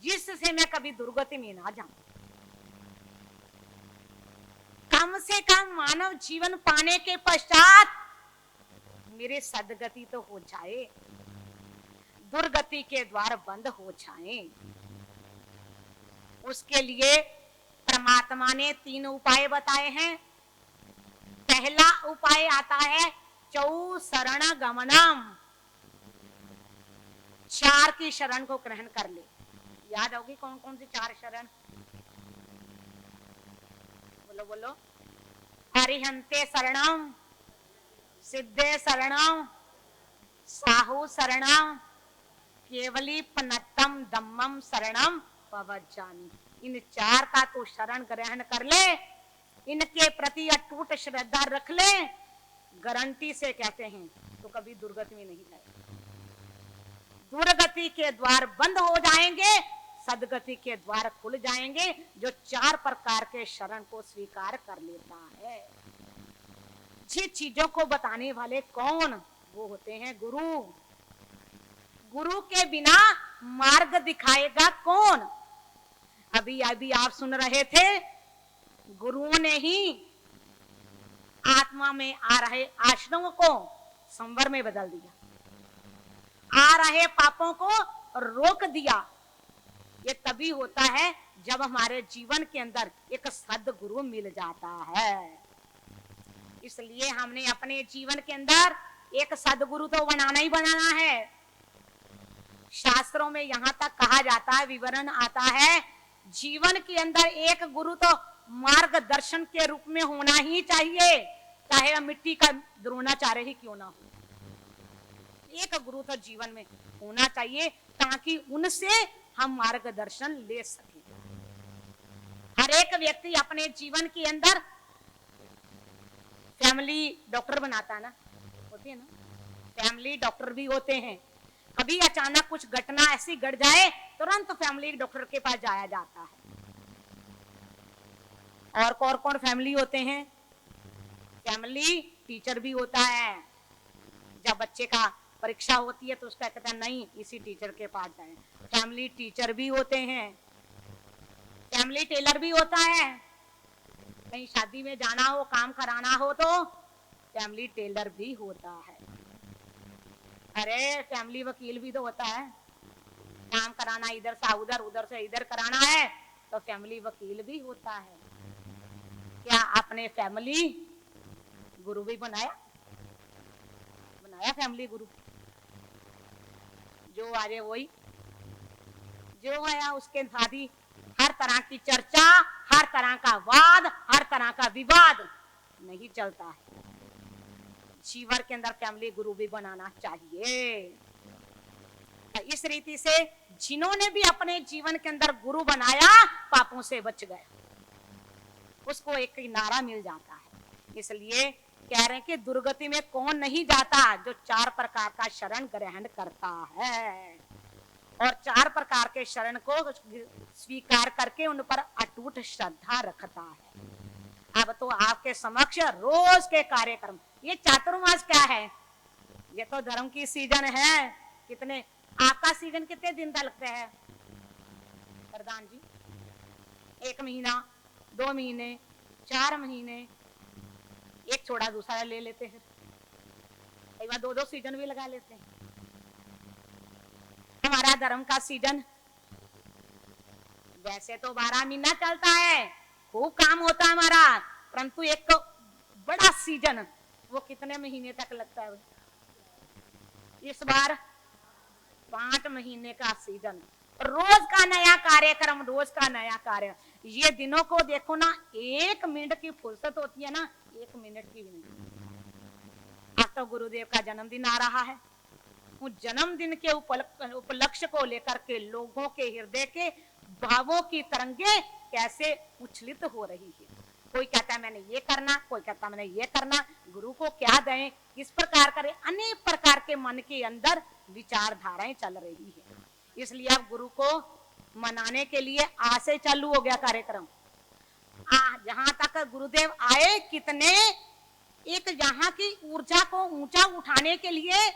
जिससे मैं कभी दुर्गति में ना जाऊं। कम से कम मानव जीवन पाने के पश्चात मेरे सदगति तो हो जाए, दुर्गति के द्वार बंद हो जाएं। उसके लिए परमात्मा ने 3 उपाय बताए हैं। पहला उपाय आता है चौ शरण गमनम, 4 की शरण को ग्रहण कर ले। याद होगी कौन कौन सी 4 शरण? बोलो बोलो। हरिहंते शरणम, सिद्धे शरणम, साहु शरणम, केवली पनत्तम दम्मम शरणम पवज्जामि। इन 4 का तो शरण ग्रहण कर ले, इनके प्रति अटूट श्रद्धा रख ले, गारंटी से कहते हैं तो कभी दुर्गति में नहीं जाएगा। दुर्गति के द्वार बंद हो जाएंगे, सदगति के द्वार खुल जाएंगे। जो 4 प्रकार के शरण को स्वीकार कर लेता है। जी चीजों को बताने वाले कौन? वो होते हैं गुरु। गुरु के बिना मार्ग दिखाएगा कौन? अभी अभी आप सुन रहे थे, गुरुओं ने ही आत्मा में आ रहे आश्रमों को संवर में बदल दिया, आ रहे पापों को रोक दिया। ये तभी होता है जब हमारे जीवन के अंदर एक सद्गुरु मिल जाता है। इसलिए हमने अपने जीवन के अंदर एक सद्गुरु तो बनाना ही बनाना है। शास्त्रों में यहां तक कहा जाता है, विवरण आता है, जीवन के अंदर एक गुरु तो मार्गदर्शन के रूप में होना ही चाहिए, चाहे मिट्टी का द्रोणाचार्य ही क्यों ना हो। एक गुरु तो जीवन में होना चाहिए ताकि उनसे हम मार्गदर्शन ले सकें। हर एक व्यक्ति अपने जीवन के अंदर फैमिली डॉक्टर बनाता है ना, होती है ना, फैमिली डॉक्टर भी होते हैं। कभी अचानक कुछ घटना ऐसी घट जाए, तुरंत फैमिली डॉक्टर के पास जाया जाता है। और कौन फैमिली होते हैं? फैमिली टीचर भी होता है। जब बच्चे का परीक्षा होती है तो उसका कहता है नहीं इसी टीचर के पास जाएं। फैमिली टीचर भी होते हैं। फैमिली टेलर भी होता है। कहीं शादी में जाना हो, काम कराना हो तो फैमिली टेलर भी होता है। अरे फैमिली वकील भी तो होता है, काम कराना इधर से उधर, उधर से इधर कराना है तो फैमिली वकील भी होता है। क्या आपने फैमिली गुरु भी बनाया फैमिली गुरु? जो आ जाए वही, जो आया उसके साथ ही हर तरह की चर्चा, हर तरह का वाद, हर तरह का विवाद नहीं चलता है। जीवन के अंदर फैमिली गुरु भी बनाना चाहिए। इस रीति से जिन्होंने भी अपने जीवन के अंदर गुरु बनाया, पापों से बच गए, उसको एक नारा मिल जाता है। इसलिए कह रहे हैं कि दुर्गति में कौन नहीं जाता, जो 4 प्रकार का शरण ग्रहण करता है और 4 प्रकार के शरण को स्वीकार करके उन पर अटूट श्रद्धा रखता है। अब तो आपके समक्ष रोज के कार्यक्रम, ये चातुर्मास क्या है, ये तो धर्म की सीजन है। कितने आपका सीजन कितने दिन तक लगते हैं प्रधान जी? 1 महीना, 2 महीने, 4 महीने, एक छोड़ा दूसरा ले लेते हैं, कई बार 2-2 सीजन भी लगा लेते हैं। हमारा धर्म का सीजन वैसे तो 12 महीना चलता है, खूब काम होता है हमारा, परंतु एक तो बड़ा सीजन वो कितने महीने तक लगता है? इस बार 5 महीने का सीजन, रोज का नया कार्यक्रम, रोज का नया कार्य। ये दिनों को देखो ना, 1 मिनट की फुर्सत होती है ना, 1 मिनट की भी नहीं। आज तो गुरुदेव का जन्मदिन आ रहा है, उस जन्मदिन के उपलक्ष्य को लेकर के लोगों के हृदय के भावों की तरंगे कैसे उछलित हो रही है। कोई कहता है मैंने ये करना, कोई कहता है मैंने ये करना, गुरु को क्या दें, किस प्रकार करें, अनेक प्रकार के मन के अंदर विचारधाराएं चल रही है। इसलिए अब गुरु को मनाने के लिए आज से चालू हो गया कार्यक्रम। जहां तक गुरुदेव आए, कितने एक यहाँ की ऊर्जा को ऊंचा उठाने के लिए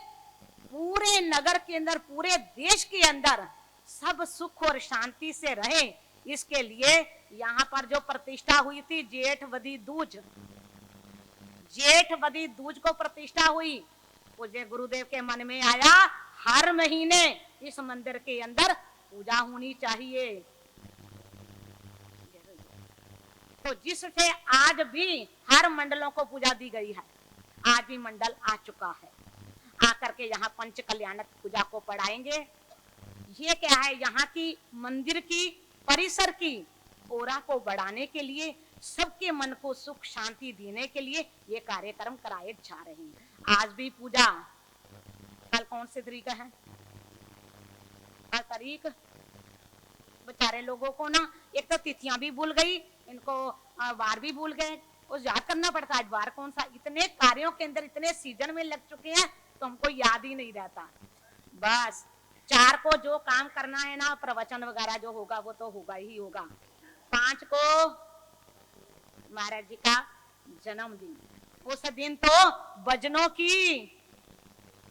पूरे नगर के अंदर, पूरे देश के अंदर सब सुख और शांति से रहे, इसके लिए यहाँ पर जो प्रतिष्ठा हुई थी जेठवदी दूज को प्रतिष्ठा हुई, पूज्य गुरुदेव के मन में आया हर महीने इस मंदिर के अंदर पूजा होनी चाहिए। तो जिससे आज भी हर मंडलों को पूजा दी गई है, आज भी मंडल आ चुका है, आकर के यहाँ पंच कल्याणक पूजा को पढ़ाएंगे। ये क्या है, यहाँ की मंदिर की परिसर की ओरा को बढ़ाने के लिए, सबके मन को सुख शांति देने के लिए ये कार्यक्रम कराए जा रहे हैं। आज भी पूजा, कल कौन सी तारीख है? कल तारीख बेचारे लोगों को ना, एक तो तिथियां भी भूल गई, इनको वार भी भूल गए, उस याद करना पड़ता है आज वार कौन सा। इतने कार्यों के अंदर, इतने सीजन में लग चुके हैं तो हमको याद ही नहीं रहता। बस 4 को जो काम करना है ना, प्रवचन वगैरह जो होगा वो तो होगा ही होगा। 5 को महाराज जी का जन्मदिन, उस दिन तो भजनों की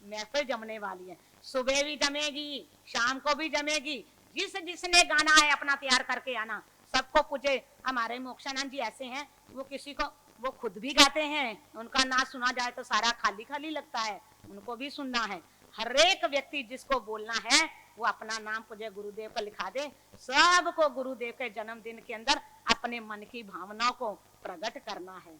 महफिल जमने वाली है, सुबह भी जमेगी, शाम को भी जमेगी। जिसने गाना है अपना तैयार करके आना, सबको पूछे। हमारे मोक्षानंद जी ऐसे हैं, वो किसी को, वो खुद भी गाते हैं, उनका ना सुना जाए तो सारा खाली खाली लगता है, उनको भी सुनना है। हर एक व्यक्ति जिसको बोलना है वो अपना नाम पूज्य गुरुदेव को लिखा दे। सबको गुरुदेव के जन्मदिन के अंदर अपने मन की भावनाओं को प्रकट करना है।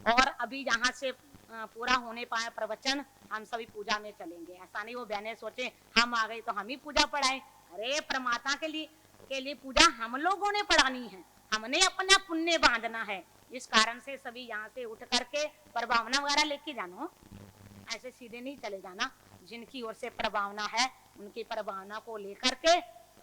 और अभी यहाँ से पूरा होने पाए प्रवचन, हम सभी पूजा में चलेंगे। ऐसा नहीं वो बहने सोचे हम आ गए तो हम ही पूजा पढ़ाए। अरे परमात्मा के लिए पूजा हम लोगों ने पढ़ानी है, हमने अपना पुण्य बांधना है। इस कारण से सभी यहाँ से उठ करके प्रभावना वगैरह लेके जानो, ऐसे सीधे नहीं चले जाना। जिनकी ओर से प्रभावना है उनकी प्रभावना को लेकर के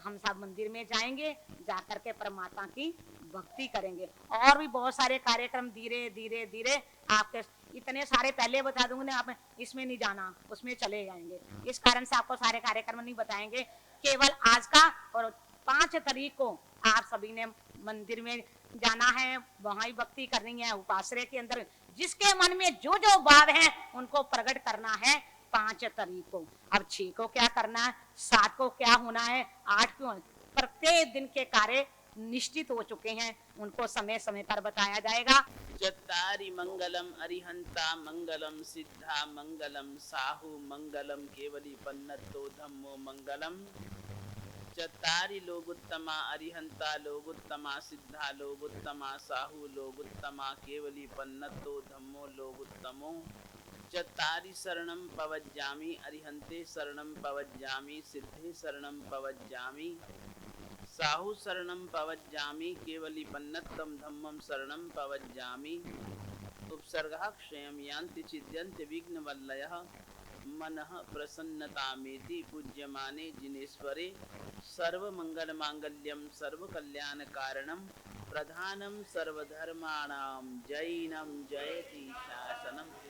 हम सब मंदिर में जाएंगे, जाकर के परमात्मा की भक्ति करेंगे। और भी बहुत सारे कार्यक्रम धीरे धीरे धीरे आपके, इतने सारे पहले बता दूंगी ना, आप इसमें नहीं जाना, उसमें चले जाएंगे। इस कारण से आपको सारे कार्यक्रम नहीं बताएंगे, केवल आज का और 5 तारीख को आप सभी ने मंदिर में जाना है, वहां ही भक्ति करनी है। उपाश्रय के अंदर जिसके मन में जो जो भाव है उनको प्रकट करना है 5 तारीख को। अब 6 को क्या करना है, 7 को क्या होना है, 8 क्यों, प्रत्येक दिन के कार्य निश्चित हो चुके हैं, उनको समय समय पर बताया जाएगा। चत्तारि मंगलम अरिहंता मंगलम सिद्धा मंगलम साहु मंगलम केवली पन्नतो धम्मो मंगलम। चत्तारि लोगुत्तमा अरिहंता लोगुत्तमा सिद्धा लोगुत्तमा साहु लोगुत्तमा केवली पन्नतो धम्मो लोगुत्तमो। चत्तारि शरणं पवज्जामि अरिहंते शरणं पवज्जामि सिद्धे शरणं पवज्जामि साहु शरणं पवज्जामि केवली पन्नत्तम धम्मं शरणं पवज्जामि। उपसर्गः क्षयं यान्ति चिद्यन्ति विघ्नवल्लयः मनः प्रसन्नतामेति पूज्यमाने जिनेश्वरे सर्वमंगलमांगल्यं सर्वकल्याणकारणं प्रधानं सर्वधर्माणां जैनं जयति। दर्शनम